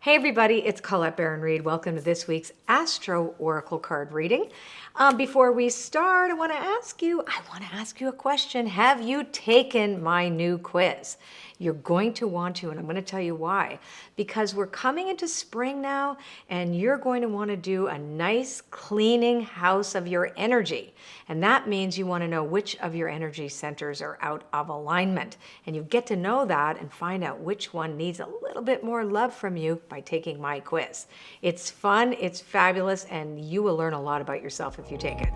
Hey everybody, it's Colette Baron-Reid. Welcome to this week's Astro Oracle card reading. Before we start, I want to ask you a question. Have you taken my new quiz? You're going to want to, and I'm going to tell you why. Because we're coming into spring now, and you're going to want to do a nice cleaning house of your energy. And that means you want to know which of your energy centers are out of alignment. And you get to know that and find out which one needs a little bit more love from you by taking my quiz. It's fun, it's fabulous, and you will learn a lot about yourself if you take it.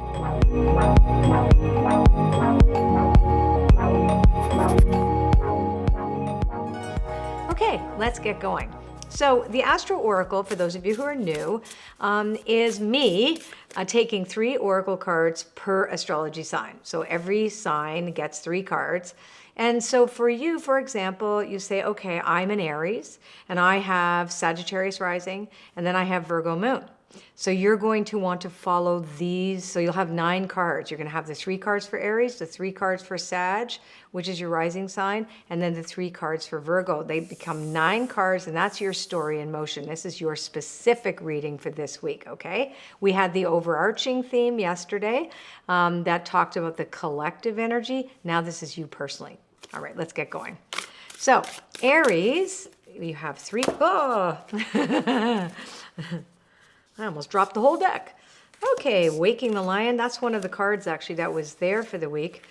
Okay, let's get going. So the Astro Oracle, for those of you who are new, is me taking 3 Oracle cards per astrology sign. So every sign gets 3 cards. And so for you, for example, you say, okay, I'm an Aries, and I have Sagittarius rising, and then I have Virgo moon. So you're going to want to follow these. So you'll have 9 cards. You're going to have the 3 cards for Aries, the 3 cards for Sag, which is your rising sign, and then the 3 cards for Virgo. They become 9 cards, and that's your story in motion. This is your specific reading for this week, okay? We had the overarching theme yesterday that talked about the collective energy. Now this is you personally. All right, let's get going. So Aries, you have 3. Oh! I almost dropped the whole deck. Okay, Waking the Lion. That's one of the cards actually that was there for the week.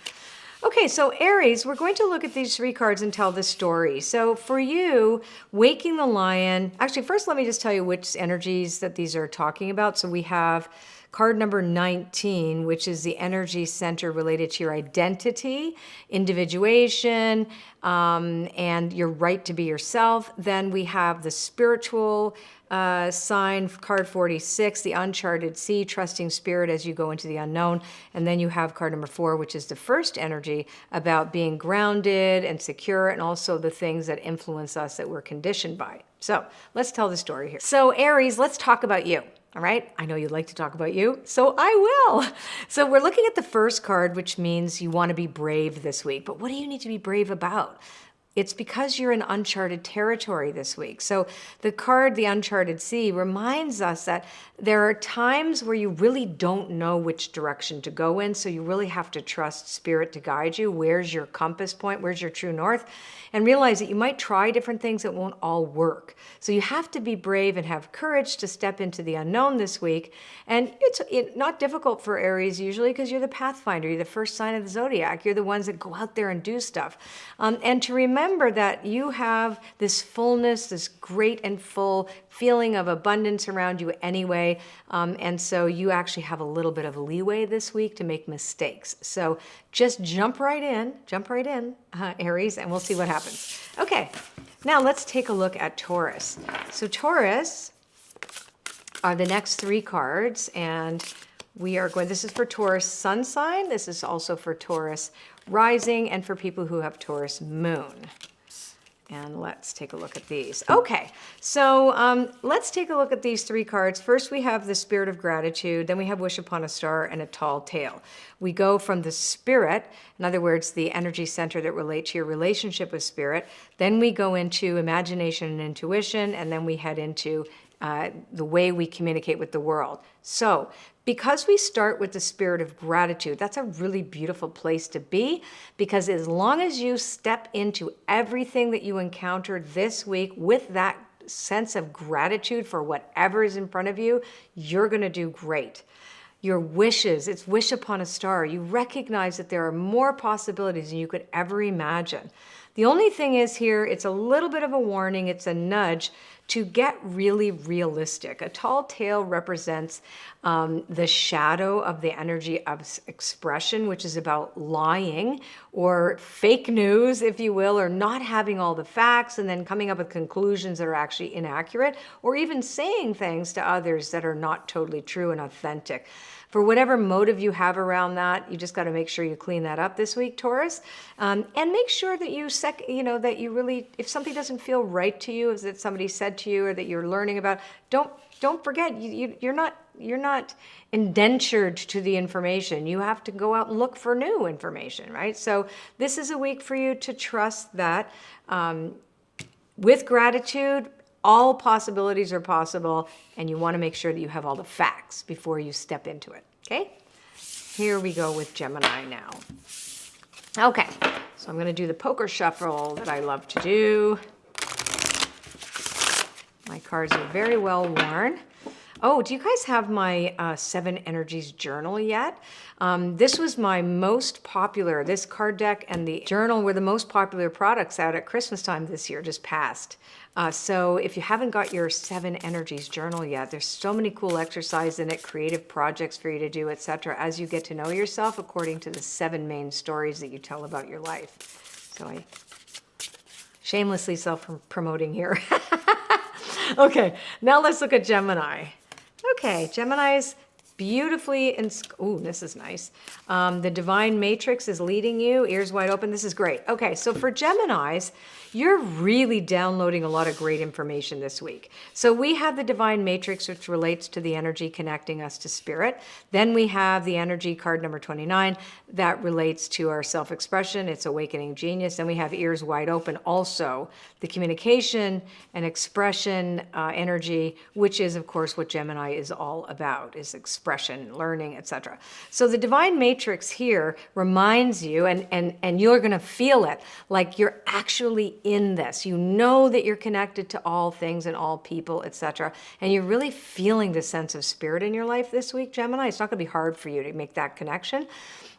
Okay, so Aries, we're going to look at these 3 cards and tell the story. So for you, Waking the Lion, actually first let me just tell you which energies that these are talking about. So we have card number 19, which is the energy center related to your identity, individuation, and your right to be yourself. Then we have the spiritual sign, card 46, the uncharted sea, trusting spirit as you go into the unknown. And then you have card number 4, which is the first energy about being grounded and secure, and also the things that influence us that we're conditioned by. So let's tell the story here. So Aries, let's talk about you. All right, I know you'd like to talk about you, so I will. So we're looking at the first card, which means you want to be brave this week. But what do you need to be brave about? It's because you're in uncharted territory this week. So the card, the Uncharted Sea, reminds us that there are times where you really don't know which direction to go in. So you really have to trust spirit to guide you. Where's your compass point? Where's your true north? And realize that you might try different things that won't all work. So you have to be brave and have courage to step into the unknown this week. And it's not difficult for Aries usually because you're the pathfinder. You're the first sign of the zodiac. You're the ones that go out there and do stuff. And to remember that you have this fullness, this great and full feeling of abundance around you anyway. And so you actually have a little bit of leeway this week to make mistakes. So just jump right in, Aries, and we'll see what happens. Okay, now let's take a look at Taurus. So Taurus are the next 3 cards, and we are going, this is for Taurus sun sign, this is also for Taurus rising, and for people who have Taurus moon. And let's take a look at these. Okay, so let's take a look at these 3 cards. First, we have the Spirit of Gratitude. Then we have Wish Upon a Star and a Tall Tale. We go from the Spirit, in other words, the energy center that relate to your relationship with Spirit. Then we go into Imagination and Intuition, and then we head into the way we communicate with the world. So because we start with the Spirit of Gratitude, that's a really beautiful place to be, because as long as you step into everything that you encountered this week with that sense of gratitude for whatever is in front of you, you're going to do great. Your wishes, it's wish upon a star. You recognize that there are more possibilities than you could ever imagine. The only thing is here, it's a little bit of a warning, it's a nudge to get really realistic. A tall tale represents the shadow of the energy of expression, which is about lying or fake news, if you will, or not having all the facts and then coming up with conclusions that are actually inaccurate, or even saying things to others that are not totally true and authentic. For whatever motive you have around that, you just got to make sure you clean that up this week, Taurus, and make sure that that you really, if something doesn't feel right to you, as that somebody said to you or that you're learning about, don't forget you're not indentured to the information. You have to go out and look for new information, right? So this is a week for you to trust that with gratitude all possibilities are possible, and you want to make sure that you have all the facts before you step into it, okay? Here we go with Gemini now. Okay, so I'm going to do the poker shuffle that I love to do. My cards are very well worn. Oh, do you guys have my 7 Energies journal yet? This was my most popular, this card deck and the journal were the most popular products out at Christmas time this year, just passed. So if you haven't got your 7 Energies journal yet, there's so many cool exercises in it, creative projects for you to do, etc. as you get to know yourself according to the 7 main stories that you tell about your life. So I shamelessly self-promoting here. Okay, now let's look at Gemini. Okay, Gemini's beautifully in. Ooh, this is nice. The Divine Matrix is leading you, ears wide open. This is great. Okay, so for Geminis, you're really downloading a lot of great information this week. So we have the Divine Matrix, which relates to the energy connecting us to spirit. Then we have the energy card number 29 that relates to our self-expression. It's awakening genius. Then we have ears wide open also, the communication and expression energy, which is of course what Gemini is all about, is expression, learning, etc. So the Divine Matrix here reminds you, and you're going to feel it, like you're actually in this. You know that you're connected to all things and all people, etc. And you're really feeling the sense of spirit in your life this week, Gemini. It's not going to be hard for you to make that connection.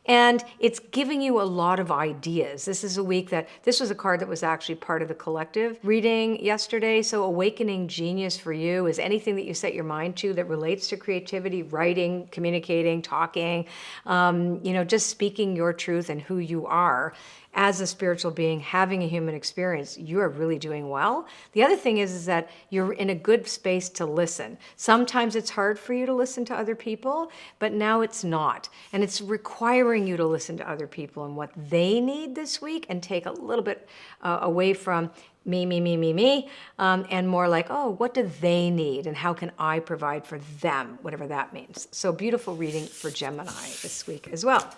And it's giving you a lot of ideas. This is a week that, this was a card that was actually part of the collective reading yesterday. So awakening genius for you is anything that you set your mind to that relates to creativity, writing, communicating, talking, just speaking your truth and who you are. As a spiritual being, having a human experience, you are really doing well. The other thing is that you're in a good space to listen. Sometimes it's hard for you to listen to other people, but now it's not. And it's requiring you to listen to other people and what they need this week and take a little bit away from me, and more like, oh, what do they need and how can I provide for them, whatever that means. So beautiful reading for Gemini this week as well.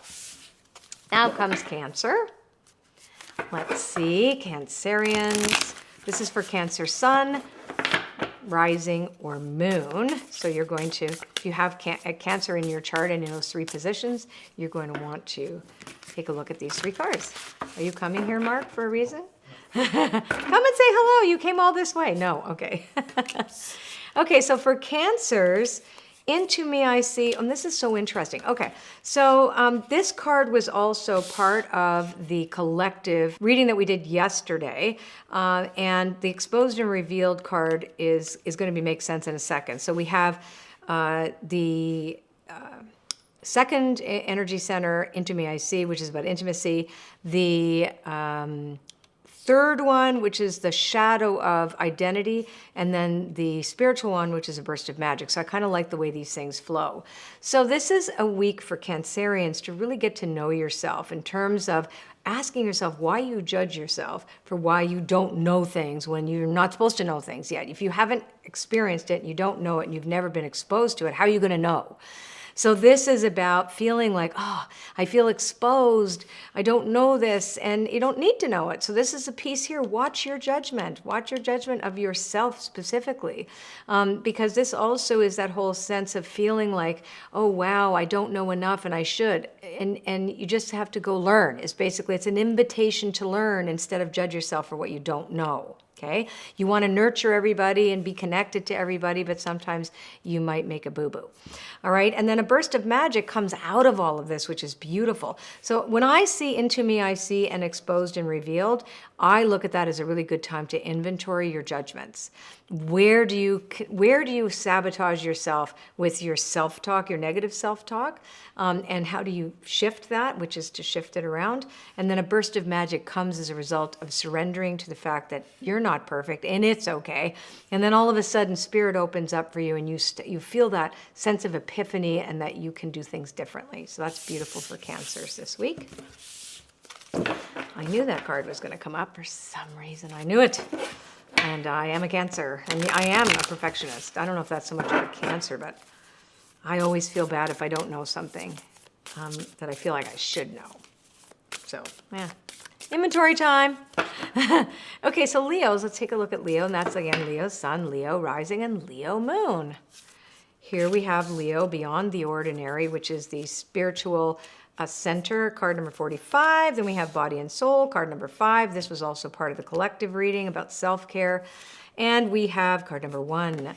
Now comes Cancer. Let's see, Cancerians. This is for Cancer Sun, Rising, or Moon. So you're going to, if you have Cancer in your chart and in those 3 positions, you're going to want to take a look at these 3 cards. Are you coming here, Mark, for a reason? Come and say hello. You came all this way. No, okay. Okay, so for Cancers, Into Me I See, and this is so interesting. Okay, so this card was also part of the collective reading that we did yesterday, and the Exposed and Revealed card is going to make sense in a second. So we have the second energy center, Into Me I See, which is about intimacy, the third one, which is the shadow of identity, and then the spiritual one, which is a burst of magic. So I kind of like the way these things flow. So this is a week for Cancerians to really get to know yourself in terms of asking yourself why you judge yourself for why you don't know things when you're not supposed to know things yet. If you haven't experienced it, and you don't know it, and you've never been exposed to it, how are you going to know? So this is about feeling like, oh, I feel exposed. I don't know this, and you don't need to know it. So this is a piece here. Watch your judgment. Watch your judgment of yourself specifically, because this also is that whole sense of feeling like, oh, wow, I don't know enough, and I should. And you just have to go learn. It's an invitation to learn instead of judge yourself for what you don't know. Okay, you want to nurture everybody and be connected to everybody, but sometimes you might make a boo-boo. All right, and then a burst of magic comes out of all of this, which is beautiful. So when I see Into Me I See and Exposed and Revealed, I look at that as a really good time to inventory your judgments. Where do you sabotage yourself with your self-talk, your negative self-talk? And how do you shift that, which is to shift it around? And then a burst of magic comes as a result of surrendering to the fact that you're not perfect and it's okay. And then all of a sudden, spirit opens up for you and you feel that sense of epiphany and that you can do things differently. So that's beautiful for Cancers this week. I knew that card was going to come up for some reason. I knew it. And I am a Cancer, and I am a perfectionist. I don't know if that's so much of a Cancer, but I always feel bad if I don't know something that I feel like I should know. So, yeah, Inventory time. Okay, so Leos, let's take a look at Leo, and that's again Leo Sun, Leo Rising, and Leo Moon. Here we have Leo Beyond the Ordinary, which is the spiritual center, card number 45. Then we have Body and Soul, card number 5. This was also part of the collective reading about self-care. And we have card number 1,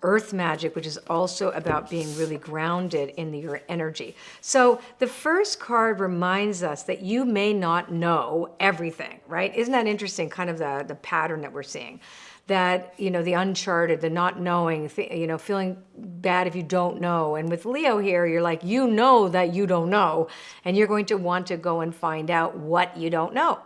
Earth Magic, which is also about being really grounded in your energy. So the first card reminds us that you may not know everything, right? Isn't that interesting, kind of the pattern that we're seeing? That, the uncharted, the not knowing, feeling bad if you don't know. And with Leo here, you're like, you know that you don't know, and you're going to want to go and find out what you don't know.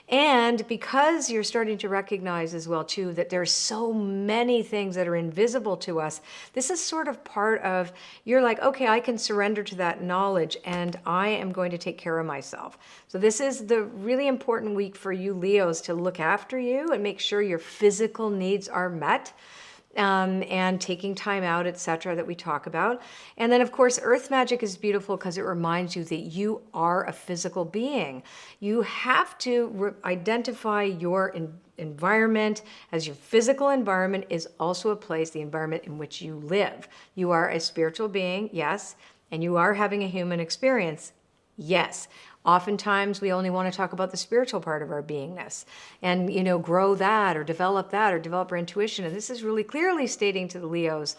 And because you're starting to recognize as well, too, that there's so many things that are invisible to us, this is sort of part of, you're like, okay, I can surrender to that knowledge and I am going to take care of myself. So this is the really important week for you Leos to look after you and make sure your physical needs are met. And taking time out, etc., that we talk about. And then, of course, Earth Magic is beautiful because it reminds you that you are a physical being. You have to identify your environment as your physical environment is also a place, the environment in which you live. You are a spiritual being, yes, and you are having a human experience, yes. Oftentimes, we only want to talk about the spiritual part of our beingness and, grow that or develop our intuition. And this is really clearly stating to the Leos,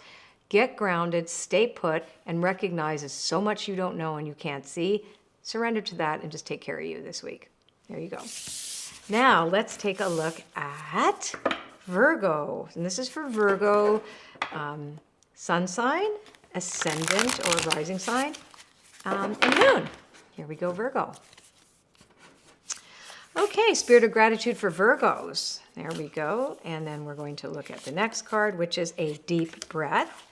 get grounded, stay put, and recognize there's so much you don't know and you can't see. Surrender to that and just take care of you this week. There you go. Now, let's take a look at Virgo. And this is for Virgo, sun sign, ascendant or rising sign, and moon. Here we go, Virgo. Okay, Spirit of Gratitude for Virgos. There we go. And then we're going to look at the next card, which is a deep breath.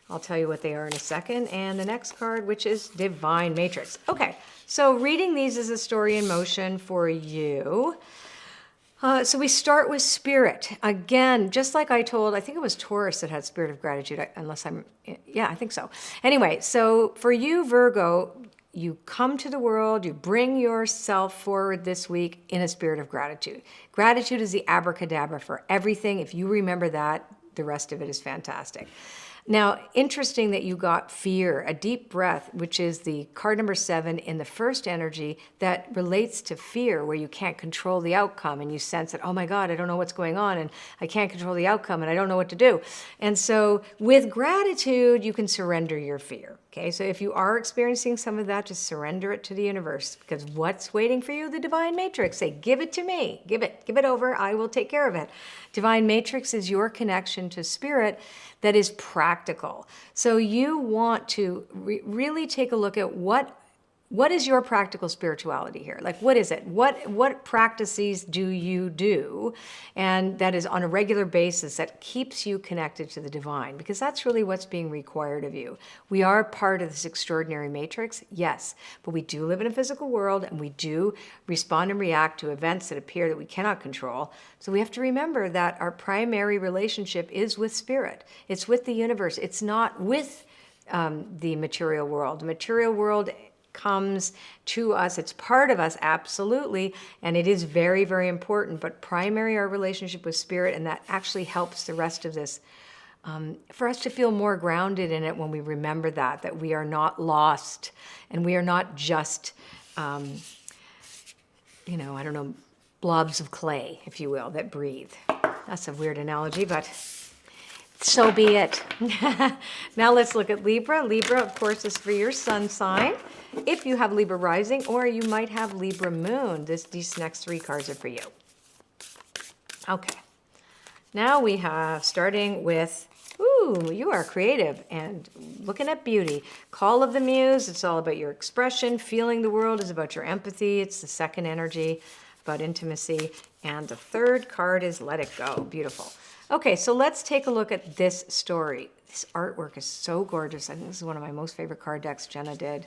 I'll tell you what they are in a second. And the next card, which is Divine Matrix. Okay, so reading these is a story in motion for you. So we start with Spirit. Again, just like I think it was Taurus that had Spirit of Gratitude, I think so. Anyway, so for you, Virgo, you come to the world, you bring yourself forward this week in a spirit of gratitude. Gratitude is the abracadabra for everything. If you remember that, the rest of it is fantastic. Now, interesting that you got fear, a deep breath, which is the card number 7 in the first energy that relates to fear, where you can't control the outcome and you sense that, oh my God, I don't know what's going on and I can't control the outcome and I don't know what to do. And so with gratitude, you can surrender your fear. Okay, so if you are experiencing some of that, just surrender it to the universe, because what's waiting for you? The Divine Matrix. Say, give it to me. Give it over. I will take care of it. Divine Matrix is your connection to spirit that is practical. So you want to really take a look at what is your practical spirituality here? Like, what is it? What practices do you do? And that is on a regular basis that keeps you connected to the divine, because that's really what's being required of you. We are part of this extraordinary matrix, yes, but we do live in a physical world and we do respond and react to events that appear that we cannot control. So we have to remember that our primary relationship is with spirit. It's with the universe. It's not with the material world. The material world comes to us. It's part of us, absolutely, and it is very, very important, but primary our relationship with spirit, and that actually helps the rest of this for us to feel more grounded in it when we remember that we are not lost and we are not just, blobs of clay, if you will, that breathe. That's a weird analogy, but so be it. Now let's look at Libra. Libra, of course, is for your sun sign. If you have Libra rising, or you might have Libra moon, these next 3 cards are for you. Okay. Now we have, starting with, you are creative and looking at beauty. Call of the Muse, it's all about your expression. Feeling the world is about your empathy. It's the second energy, about intimacy. And the third card is Let It Go. Beautiful. Okay, so let's take a look at this story. This artwork is so gorgeous. I think this is one of my most favorite card decks Jenna did.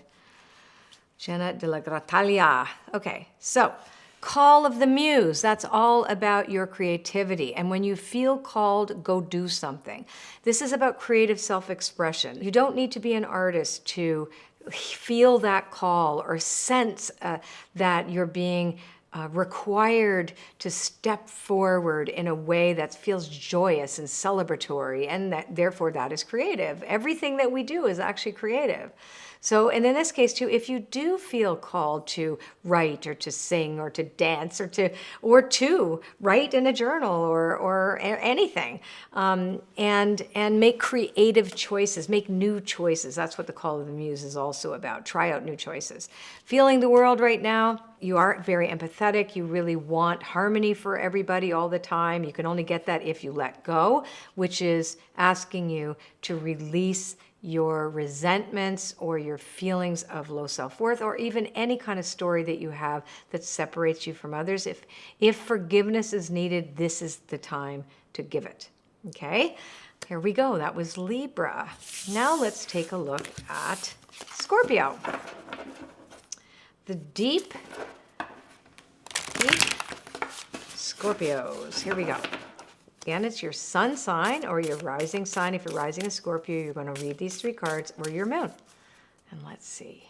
Jenna de la Gratalia. Okay, so Call of the Muse. That's all about your creativity. And when you feel called, go do something. This is about creative self-expression. You don't need to be an artist to feel that call or sense that you're being required to step forward in a way that feels joyous and celebratory, and that therefore that is creative. Everything that we do is actually creative. So, and in this case too, if you do feel called to write or to sing or to dance or to write in a journal or anything, and make creative choices, make new choices. That's what the Call of the Muse is also about. Try out new choices. Feeling the world right now, you are very empathetic. You really want harmony for everybody all the time. You can only get that if you let go, which is asking you to release your resentments or your feelings of low self-worth, or even any kind of story that you have that separates you from others. If forgiveness is needed, this is the time to give it. Okay, here we go. That was Libra. Now let's take a look at Scorpio. The deep Scorpios. Here we go. Again, it's your sun sign or your rising sign. If you're rising in Scorpio, you're going to read these 3 cards, or your moon. And let's see.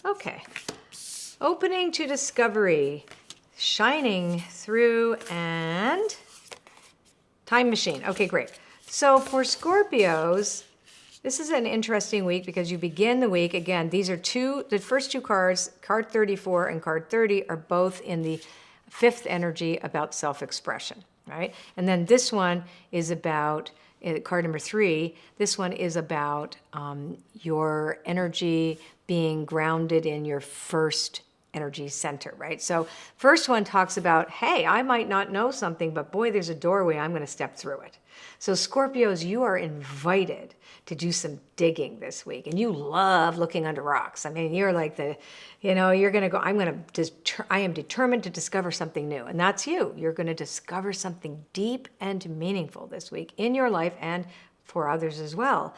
Okay. Opening to discovery, shining through, and time machine. Okay, great. So for Scorpios, this is an interesting week because you begin the week, again, these are the first 2 cards, card 34 and card 30, are both in the 5th energy about self-expression. Right? And then this one is about, card number 3, this one is about your energy being grounded in your first energy center, right? So first one talks about, hey, I might not know something, but boy, there's a doorway, I'm going to step through it. So Scorpios, you are invited to do some digging this week, and you love looking under rocks. I mean, you're like you're going to go, I am determined to discover something new, and that's you. You're going to discover something deep and meaningful this week in your life and for others as well.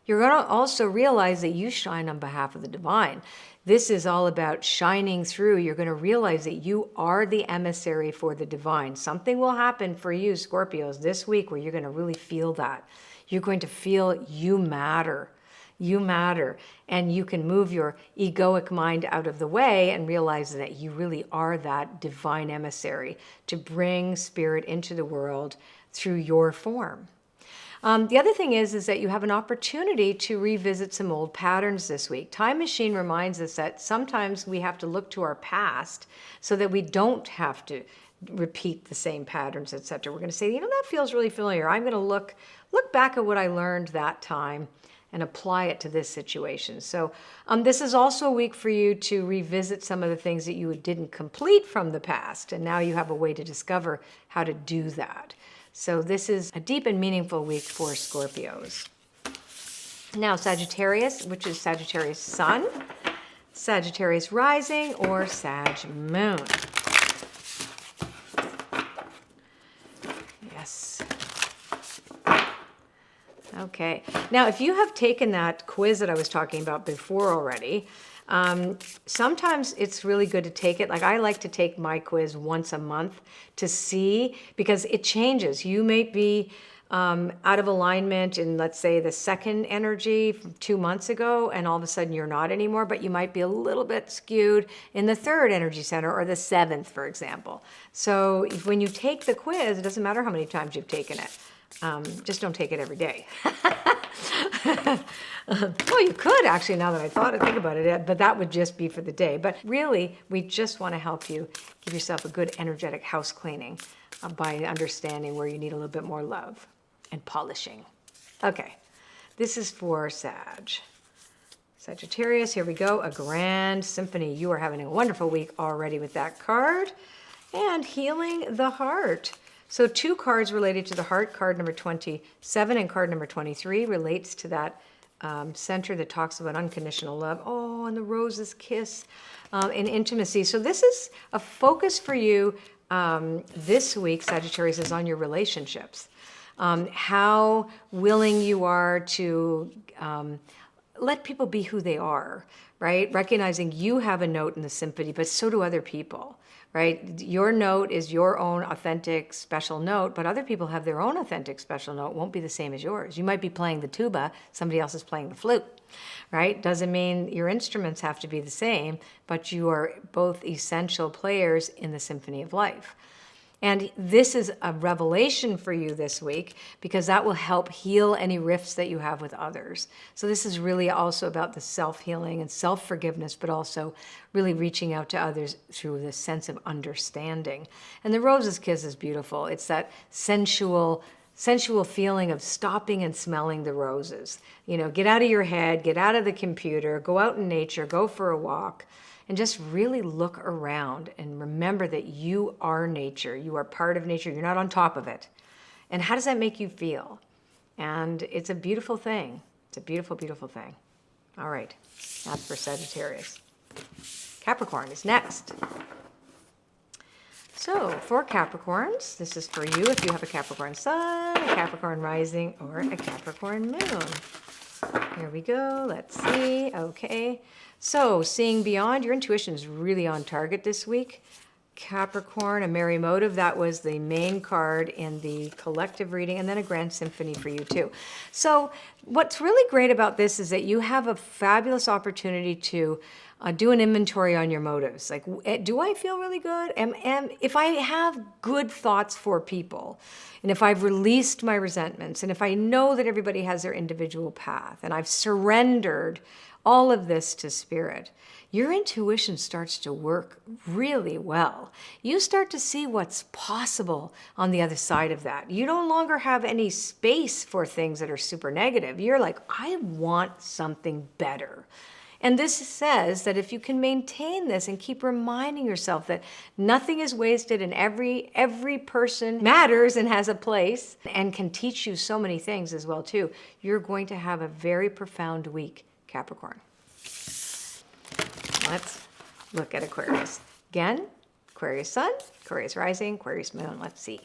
You're going to also realize that you shine on behalf of the divine. This is all about shining through. You're going to realize that you are the emissary for the divine. Something will happen for you, Scorpios, this week where you're going to really feel that. You're going to feel you matter. You matter. And you can move your egoic mind out of the way and realize that you really are that divine emissary to bring spirit into the world through your form. The other thing is that you have an opportunity to revisit some old patterns this week. Time Machine reminds us that sometimes we have to look to our past so that we don't have to repeat the same patterns, etc. We're going to say, that feels really familiar. I'm going to look back at what I learned that time and apply it to this situation. So this is also a week for you to revisit some of the things that you didn't complete from the past, and now you have a way to discover how to do that. So this is a deep and meaningful week for Scorpios. Now Sagittarius, which is Sagittarius Sun, Sagittarius Rising, or Sag Moon. Yes. Okay. Now, if you have taken that quiz that I was talking about before already, sometimes it's really good to take it. Like I like to take my quiz once a month to see, because it changes. You may be out of alignment in, let's say, the 2nd energy from 2 months ago, and all of a sudden you're not anymore, but you might be a little bit skewed in the 3rd energy center or the 7th, for example. So when you take the quiz, it doesn't matter how many times you've taken it. Just don't take it every day. Well, you could actually, now that I think about it, but that would just be for the day. But really, we just want to help you give yourself a good energetic house cleaning by understanding where you need a little bit more love and polishing. Okay, this is for Sagittarius. Here we go, a grand symphony. You are having a wonderful week already with that card. And healing the heart. So 2 cards related to the heart. Card number 27 and card number 23 relates to that center that talks about unconditional love. Oh, and the rose's kiss and intimacy. So this is a focus for you this week, Sagittarius, is on your relationships. How willing you are to let people be who they are, right? Recognizing you have a note in the symphony, but so do other people, right? Your note is your own authentic special note, but other people have their own authentic special note. It won't be the same as yours. You might be playing the tuba, somebody else is playing the flute, right? Doesn't mean your instruments have to be the same, but you are both essential players in the symphony of life. And this is a revelation for you this week because that will help heal any rifts that you have with others. So this is really also about the self-healing and self-forgiveness, but also really reaching out to others through this sense of understanding. And the Rose's Kiss is beautiful. It's that sensual feeling of stopping and smelling the roses. You know, get out of your head, get out of the computer, go out in nature, go for a walk. And just really look around and remember that you are nature. You are part of nature. You're not on top of it. And how does that make you feel? And it's a beautiful thing. It's a beautiful, beautiful thing. All right, that's for Sagittarius. Capricorn is next. So for Capricorns, this is for you if you have a Capricorn sun, a Capricorn rising, or a Capricorn moon. Here we go. Let's see. Okay. So, seeing beyond, your intuition is really on target this week. Capricorn, a merry motive, that was the main card in the collective reading, and then a grand symphony for you too. So, what's really great about this is that you have a fabulous opportunity to do an inventory on your motives. Like, do I feel really good? If I have good thoughts for people, and if I've released my resentments, and if I know that everybody has their individual path, and I've surrendered all of this to spirit, your intuition starts to work really well. You start to see what's possible on the other side of that. You no longer have any space for things that are super negative. You're like, I want something better. And this says that if you can maintain this and keep reminding yourself that nothing is wasted and every person matters and has a place and can teach you so many things as well too, you're going to have a very profound week, Capricorn. Let's look at Aquarius. Again, Aquarius sun, Aquarius rising, Aquarius moon. Let's see.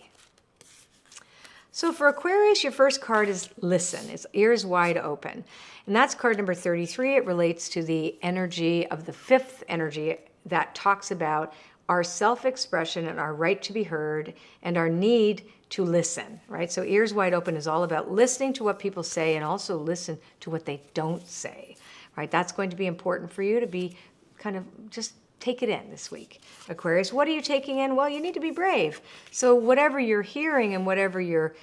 So for Aquarius, your first card is listen. It's ears wide open. And that's card number 33. It relates to the energy of the fifth energy that talks about our self-expression and our right to be heard and our need to listen, right? So ears wide open is all about listening to what people say and also listen to what they don't say, right? That's going to be important for you to be kind of just take it in this week. Aquarius, what are you taking in? Well, you need to be brave. So whatever you're hearing and whatever you're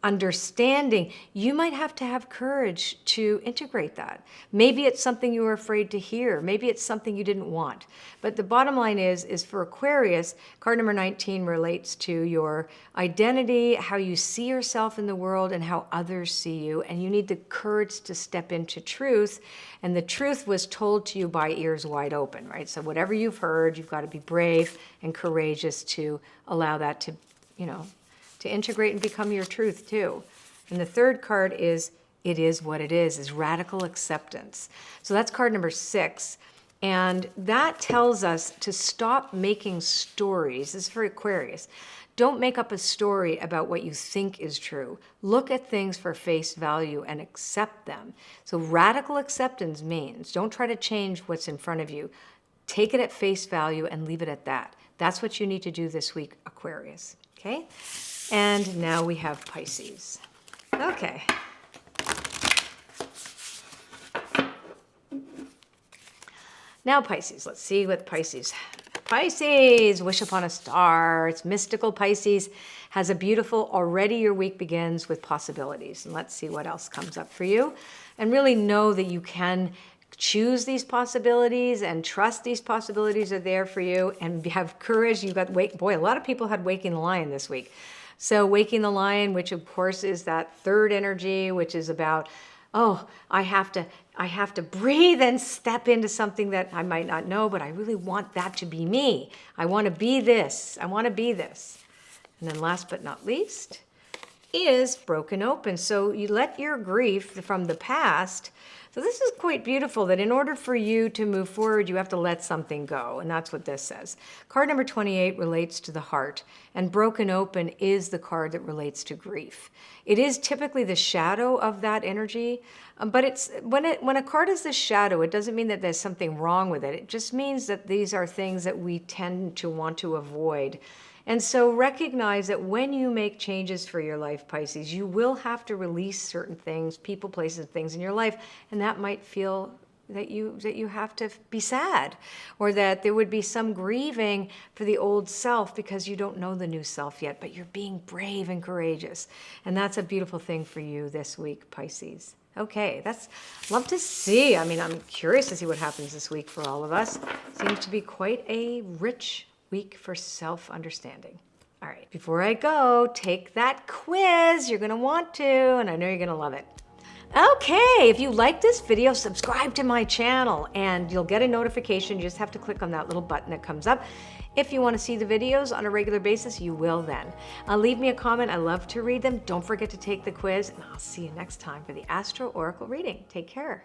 understanding, you might have to have courage to integrate that. Maybe it's something you were afraid to hear. Maybe it's something you didn't want. But the bottom line is for Aquarius, card number 19 relates to your identity, how you see yourself in the world, and how others see you. And you need the courage to step into truth. And the truth was told to you by ears wide open, right? So whatever you've heard, you've got to be brave and courageous to allow that to, to integrate and become your truth too. And the third card is it is what it is radical acceptance. So that's card number 6. And that tells us to stop making stories. This is for Aquarius. Don't make up a story about what you think is true. Look at things for face value and accept them. So radical acceptance means don't try to change what's in front of you. Take it at face value and leave it at that. That's what you need to do this week, Aquarius. Okay? And now we have Pisces. Okay. Now Pisces, let's see what Pisces. Pisces, wish upon a star. It's mystical. Pisces has a beautiful, already your week begins with possibilities. And let's see what else comes up for you. And really know that you can choose these possibilities and trust these possibilities are there for you and have courage. You've got, boy, a lot of people had Waking the Lion this week. So Waking the Lion, which of course is that third energy, which is about, oh, I have to breathe and step into something that I might not know, but I really want that to be me. I want to be this. I want to be this. And then last but not least, is broken open. So you let your grief from the past. So this is quite beautiful, that in order for you to move forward, you have to let something go. And that's what this says. Card number 28 relates to the heart, and broken open is the card that relates to grief. It is typically the shadow of that energy, but it's when a card is the shadow, it doesn't mean that there's something wrong with it. It just means that these are things that we tend to want to avoid. And so recognize that when you make changes for your life, Pisces, you will have to release certain things, people, places, things in your life, and that might feel that you have to be sad, or that there would be some grieving for the old self because you don't know the new self yet, but you're being brave and courageous. And that's a beautiful thing for you this week, Pisces. Okay, that's love to see. I mean, I'm curious to see what happens this week for all of us. Seems to be quite a rich week for self-understanding. All right, before I go, take that quiz. You're gonna want to, and I know you're gonna love it. Okay, if you like this video, subscribe to my channel and you'll get a notification. You just have to click on that little button that comes up. If you want to see the videos on a regular basis, you will then. Leave me a comment. I love to read them. Don't forget to take the quiz, and I'll see you next time for the Astro Oracle reading. Take care.